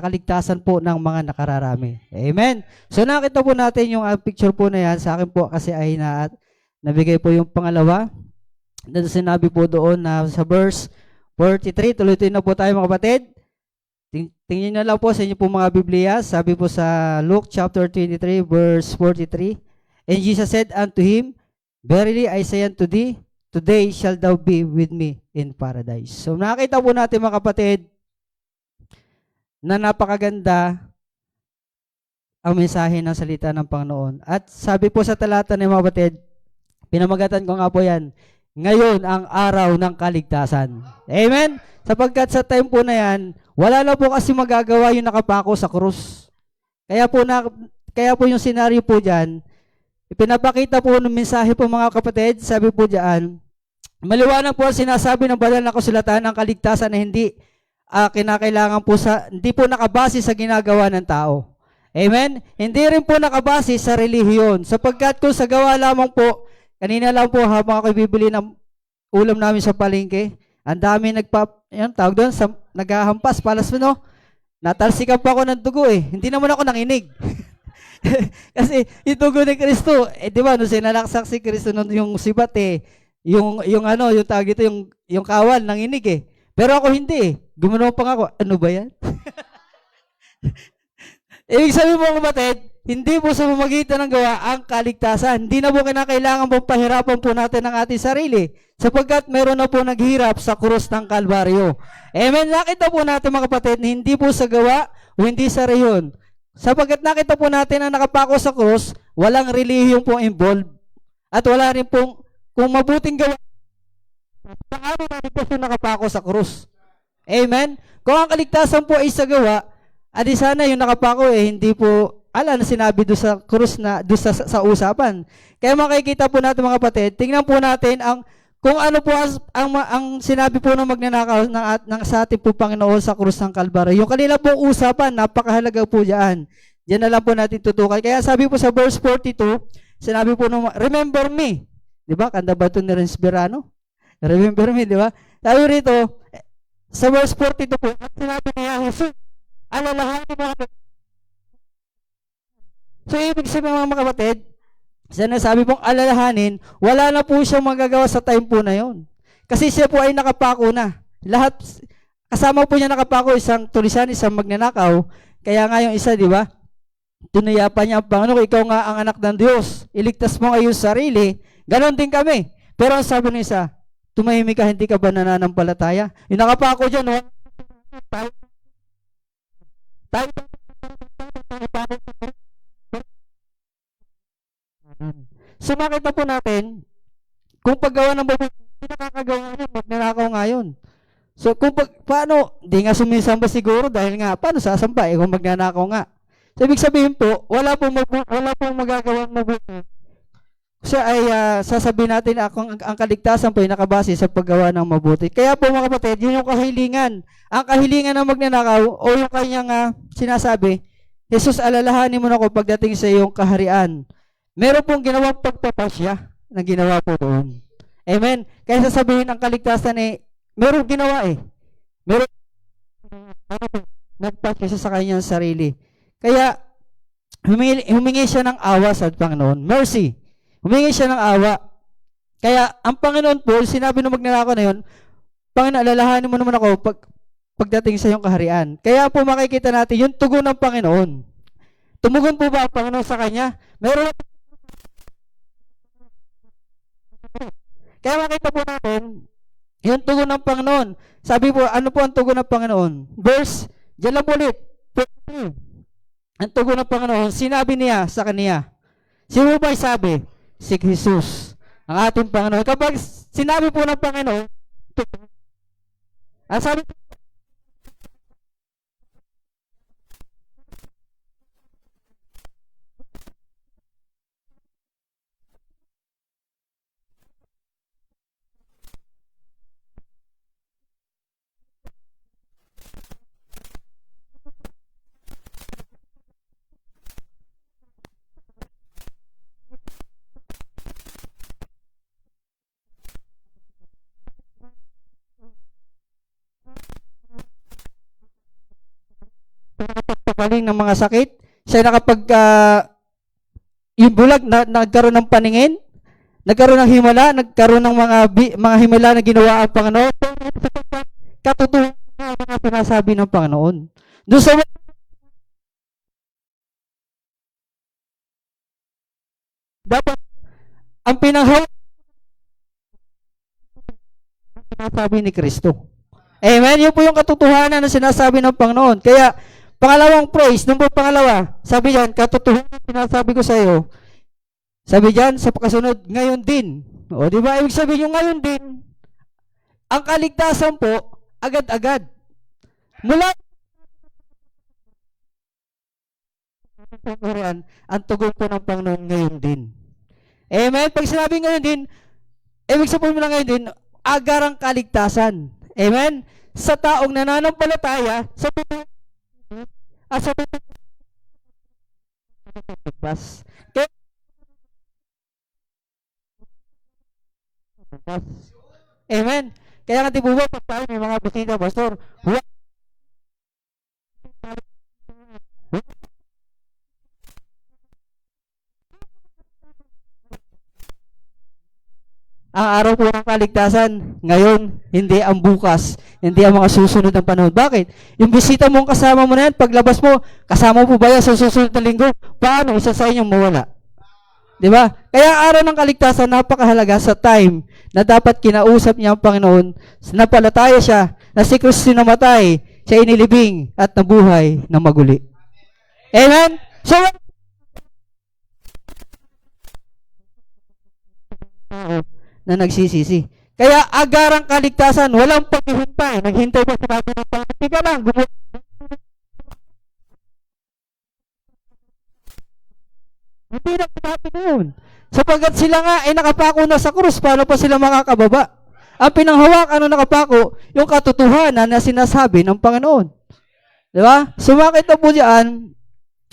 kaligtasan po ng mga nakararami. Amen. So nakita po natin yung picture po na yan. Sa akin po kasi ay nabigay po yung pangalawa. Dahil sinabi po doon na sa verse 43, tuloy-tuloy na po tayo mga kapatid. Tingnan nyo lang po sa inyo po mga Biblia. Sabi po sa Luke chapter 23 verse 43, And Jesus said unto him, Verily I say unto thee, today shall thou be with me in paradise. So nakita po natin mga kapatid na napakaganda ang mensahe ng salita ng Panginoon. At sabi po sa talata ng mga kapatid, pinamagatan ko nga po yan, ngayon ang araw ng kaligtasan. Amen? Sapagkat sa time po na yan, wala na po kasi magagawa yung nakapako sa krus. Kaya po yung senaryo po dyan, ipinapakita po ng mensahe po mga kapatid, sabi po dyan, maliwanag po ang sinasabi ng banal na kasulatan ang kaligtasan na hindi kinakailangan po hindi po nakabase sa ginagawa ng tao. Amen? Hindi rin po nakabase sa relihiyon. Sapagkat kung sa gawa lamang po, kanina lang po habang ako bibili ng ulam namin sa palengke, ang dami tawag doon, naghahampas, palas mo, no? Natalsikan pa ako ng dugo eh. Hindi naman ako nanginig. Kasi yung dugo ni Kristo, di ba, nung sinalaksak si Kristo, yung sibat yung tawag ito, yung kawal, nanginig eh. Pero ako hindi eh. Gumano pa nga ako, ano ba yan? Ibig sabihin mo kapatid, hindi po sa pamamagitan ng gawa ang kaligtasan. Hindi na po kinakailangan pong pahirapan po natin ang ating sarili sapagkat meron na po naghirap sa krus ng Kalbaryo. Amen. Nakita po natin mga kapatid, hindi po sa gawa o hindi sa reyon. Sapagkat nakita po natin na nakapako sa krus, walang relihiyong po involved. At wala rin pong, kung mabuting gawa, paano natin po nakapako sa krus? Amen. Kung ang kaligtasan po ay sa gawa, adi sana yung nakapako hindi po na sinabi doon sa krus na doon sa usapan. Kaya makikita po natin mga kapatid, tingnan po natin kung ano po ang sinabi po ng magnanakaw ng sa ating po Panginoon sa krus ng Kalbaryo. Yung kanila pong usapan, napakahalaga po diyan. Diyan na lang po natin tutukan. Kaya sabi po sa verse 42, sinabi po remember me. 'Di ba? Kanta ba ito ni Renz Berano? Remember me, 'di ba? Sabi rito, sa verse 42 po, sinabi niya, Jesus, alalahanin mo ako. So, ibig sabihin mga kapatid, sinasabi pong alalahanin, wala na po siyang magagawa sa time po na yon. Kasi siya po ay nakapako na. Lahat, kasama po niya nakapako, isang tulisan, isang magnanakaw. Kaya nga yung isa, di ba? Tinuyapan niya ang Panginoon, ikaw nga ang anak ng Diyos. Iligtas mo ang iyong sarili. Ganon din kami. Pero ang sabi ng isa, tumahimik ka, hindi ka ba nananampalataya? Yung nakapako dyan, so makita po natin, kung paggawa ng babae, hindi nakakagawa ngayon, magnanakaw ngayon. So kung paano, di nga sumisamba siguro dahil nga, paano sasamba kung magnanakaw nga? So ibig sabihin po, wala pong magagawang mabuti. Siya ay sasabihin natin ang kaligtasan po ay nakabase sa paggawa ng mabuti. Kaya po mga kapatid, yun yung kahilingan. Ang kahilingan ng magnanakaw o yung kanyang sinasabi, Jesus, alalahanin mo na ako pagdating sa iyong kaharian. Meron pong ginawang pagpapasya na ginawa po doon. Amen? Kaya sasabihin ang kaligtasan meron ginawa Meron nagpasya sa kanyang sarili. Kaya humingi siya ng awa sa Panginoon. Mercy. Humingi siya ng awa. Kaya ang Panginoon po, sinabi ng magnanakaw na yun, Panginoon, alalahanin mo naman ako pagdating sa iyong kaharian. Kaya po makikita natin yung tugon ng Panginoon. Tumugon po ba ang Panginoon sa kanya? Meron. Kaya makita po natin yung tugon ng Panginoon. Sabi po, ano po ang tugon ng Panginoon? Verse, dyan lang po ulit. Ang tugon ng Panginoon, sinabi niya sa kaniya. Sino ba sabi? Si Jesus, ang ating Panginoon. Kapag sinabi po ng Panginoon, ang sabi po, nakapagaling ng mga sakit. Siya nakapag yung bulag na nagkaroon ng paningin, nagkaroon ng himala, nagkaroon ng mga himala na ginawa ang Panginoon. Katotohanan ng mga sinasabi ng Panginoon. Doon sa dapat ang pinanghawak sinasabi ni Kristo. Amen? Yun po yung katotohanan na sinasabi ng Panginoon. Kaya, pangalawang praise, nung po pangalawa, sabi yan, katotohanan sinasabi ko sa iyo. Sabi diyan sa pagkasunod, ngayon din. O, di ba? Ibig sabihin yung ngayon din, ang kaligtasan po, agad-agad. Mula ang tugon po ng Panginoon ngayon din. Amen? Pag sinabi ngayon din, ibig sabihin mo na ngayon din, agarang kaligtasan. Amen? Sa taong nananampalataya, sa at sa kaya amen. Kaya nga tibuwa pag tayo may mga bisita, pastor, ang araw po ng kaligtasan, ngayon, hindi ang bukas, hindi ang mga susunod ng panahon. Bakit? Yung bisita mong kasama mo na yan, paglabas mo, kasama mo ba yan sa susunod na linggo? Paano isa sa inyong mawala? Diba? Kaya ang araw ng kaligtasan, napakahalaga sa time na dapat kinausap niya ang Panginoon, napalataya siya, na si Kristo namatay, siya inilibing at nabuhay na maguli. Amen? So, na nagsisisi. Kaya agarang kaligtasan, walang paghihintay. Naghintay pa sa natin ng Panginoon. Tika lang, hindi na sinabi na yun. Sapagkat sila nga ay nakapako na sa krus, paano pa sila makakababa? Ang pinanghawak, ano nakapako? Yung katotohanan na sinasabi ng Panginoon. Diba? Sumakit na po diyan,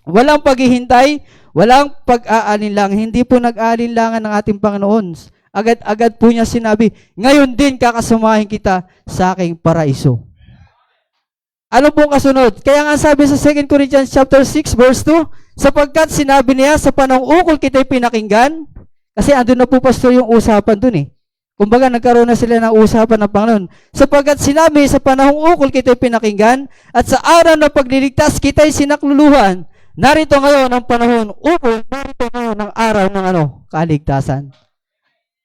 walang paghihintay, walang pag-aalinlang. Hindi po nag-aalinlangan ng ating Panginoon. Agad-agad po niya sinabi, ngayon din kakasamahin kita sa aking paraiso. Ano pong kasunod? Kaya nga sabi sa 2 Corinthians chapter 6 verse 2, sapagkat sinabi niya sa panahong ukol kita'y pinakinggan, kasi andun na po pastor yung usapan dun eh. Kumbaga nagkaroon na sila ng usapan ng Panginoon. Sapagkat sinabi sa panahong ukol kita'y pinakinggan, at sa araw na pagliligtas kita'y sinakluluhan, narito ngayon ang panahon ukol, narito ngayon ang araw ng kaligtasan.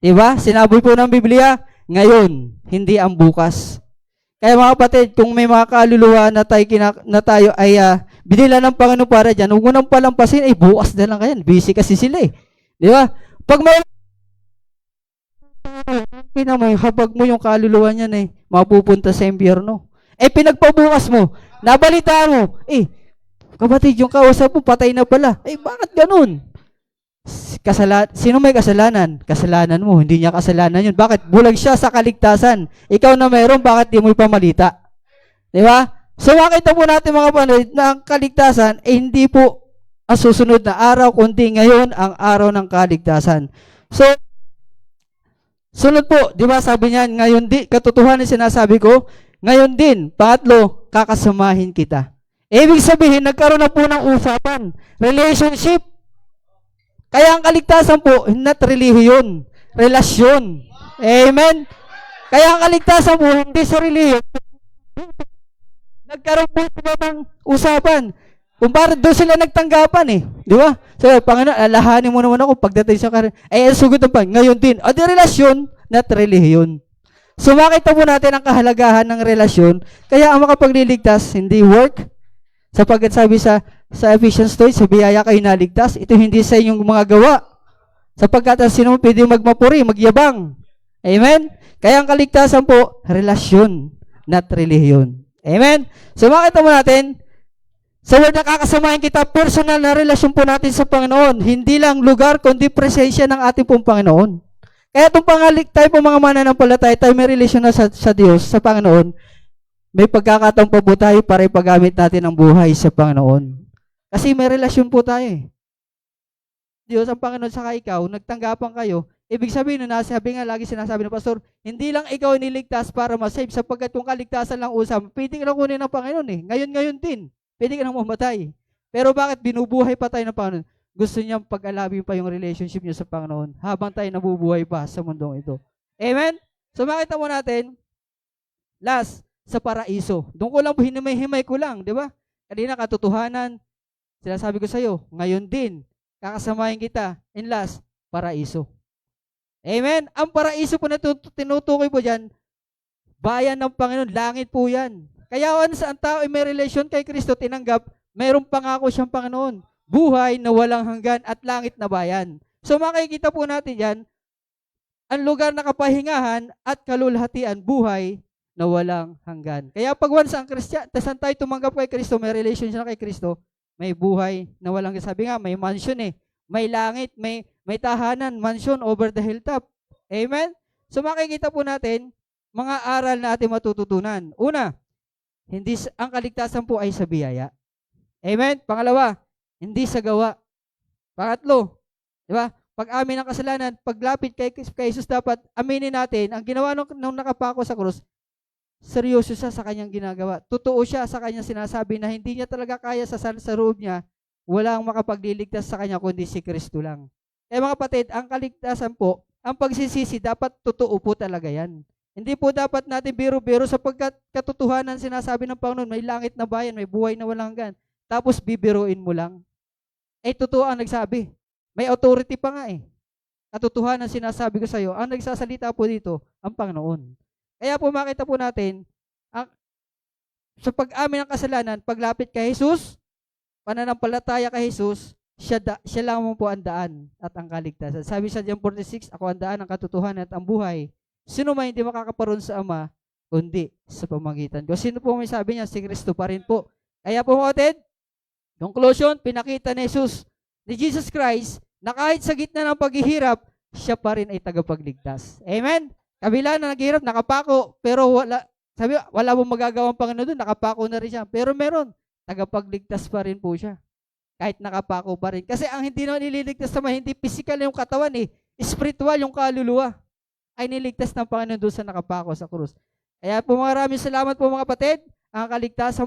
Diba? Sinabi po ng Biblia, ngayon, hindi ang bukas. Kaya mga kapatid, kung may mga kaluluwa na tayo ay binila ng Panginoon para dyan, huwag mo nang palampasin, ay bukas na lang kayan. Busy kasi sila eh. Diba? Pag may habag mo yung kaluluwa niyan eh, mapupunta sa impyerno. Eh pinagpabukas mo, nabalitaan mo, kapatid, yung kausap mo, patay na pala. Bakit ganun? Sino may kasalanan? Kasalanan mo, hindi niya kasalanan yun. Bakit? Bulag siya sa kaligtasan. Ikaw na mayroon, bakit di mo ipamalita? Di ba? So makita po natin mga panood na ang kaligtasan hindi po ang susunod na araw, kundi ngayon ang araw ng kaligtasan. So, sunod po, di ba sabi niya, ngayon din, katotohanan sinasabi ko, ngayon din, pangatlo, kakasamahin kita. Ibig sabihin, nagkaroon na po ng usapan, relationship. Kaya ang kaligtasan po, not relihiyon, relasyon. Amen? Kaya ang kaligtasan po, hindi sa relihiyon. Nagkaroon po sila ng usapan. Kung bakit doon sila nagtanggapan eh. Di ba? So, Panginoon, alahanin mo naman ako pagdating sa karin. Sugod na pa, ngayon din. Di relasyon, not relihiyon. So, makita po natin ang kahalagahan ng relasyon. Kaya ang makapagliligtas, hindi work. Sapagkat sabi sa Ephesians 2, sa biyaya kayo naligtas, ito hindi sa inyong mga gawa. Sapagkat ang sino pwede magmapuri, magyabang. Amen? Kaya ang kaligtasan po, relasyon, not relihiyon. Amen? So makita mo natin, sa word na kakasamahin kita, personal na relasyon po natin sa Panginoon. Hindi lang lugar, kundi presensya ng ating pong Panginoon. Kaya itong tayo po mga mananampalataya, tayo may relasyon na sa Diyos, sa Panginoon, may pagkakataong pa po tayo para ipagamit natin ang buhay sa Panginoon. Kasi may relasyon po tayo eh. Diyos ang Panginoon saka ikaw, nagtanggapan kayo. Ibig sabihin na nasabi nga lagi sinasabi ng pastor, hindi lang ikaw niligtas para masave sapagkat kung kaligtasan lang usap, pwede ka lang kunin ng Panginoon eh. Ngayon din. pwede ka nang mamatay. Pero bakit binubuhay pa tayo ng Panginoon? Gusto niyang pag-alabing pa yung relationship niyo sa Panginoon habang tayo nabubuhay pa sa mundong ito. Amen? So makita mo natin, last, sa paraiso. Doon ko lang, hinimay-himay ko lang, di ba? Kanina, katotohanan, sinasabi ko sa iyo, ngayon din, kakasamahin kita. And last, paraiso. Amen? Ang paraiso po na tinutukoy po dyan, bayan ng Panginoon, langit po yan. Kaya sa ang tao ay may relasyon kay Kristo, tinanggap, mayroong pangako siyang Panginoon. Buhay na walang hanggan at langit na bayan. So makikita po natin yan, ang lugar na kapahingahan at kalulhatian, buhay na walang hanggan. Kaya pag once ang Kristiyan, tasan tayo tumanggap kay Kristo, may relationship na kay Kristo, may buhay na walang hanggan. Sabi nga, may mansion may langit, may tahanan, mansion over the hilltop. Amen? So makikita po natin, mga aral na ating matututunan. Una, ang kaligtasan po ay sa biyaya. Amen? Pangalawa, hindi sa gawa. Pangatlo, di ba? Pag-amin ng kasalanan, paglapit kay Jesus, dapat aminin natin, ang ginawa nung nakapako sa krus, seryoso siya sa kanyang ginagawa. Totoo siya sa kanyang sinasabi na hindi niya talaga kaya sa loob niya, walang makapagliligtas sa kanya kundi si Kristo lang. Kaya mga kapatid, ang kaligtasan po, ang pagsisisi, dapat totoo po talaga yan. Hindi po dapat natin biro-biro sapagkat katotohanan sinasabi ng Panginoon, may langit na bayan, may buhay na walang hanggan. Tapos bibiruin mo lang. Totoo ang nagsabi. May authority pa nga Katotohanan sinasabi ko sa iyo, ang nagsasalita po dito, ang Panginoon. Kaya po makita po natin, sa pag-amin ng kasalanan, paglapit kay Jesus, pananampalataya kay Jesus, siya lamang po ang daan at ang kaligtasan. Sabi sa John 46, ako ang daan, ang katotohanan at ang buhay. Sino man hindi makakaparoon sa Ama, kundi sa pamagitan ko. Sino po may sabi niya? Si Kristo pa rin po. Kaya po mga kapatid, conclusion, pinakita ni Jesus Christ, na kahit sa gitna ng paghihirap, siya pa rin ay tagapagligtas. Amen? Kabila na naghihirap, nakapako, pero wala mong magagawang Panginoon doon, nakapako na rin siya. Pero meron, tagapagligtas pa rin po siya. Kahit nakapako pa rin. Kasi ang hindi na nililigtas naman, hindi physical yung katawan spiritual yung kaluluwa. Ay niligtas ng Panginoon doon sa nakapako sa krus. Kaya po maraming salamat po mga kapatid. Ang kaligtasan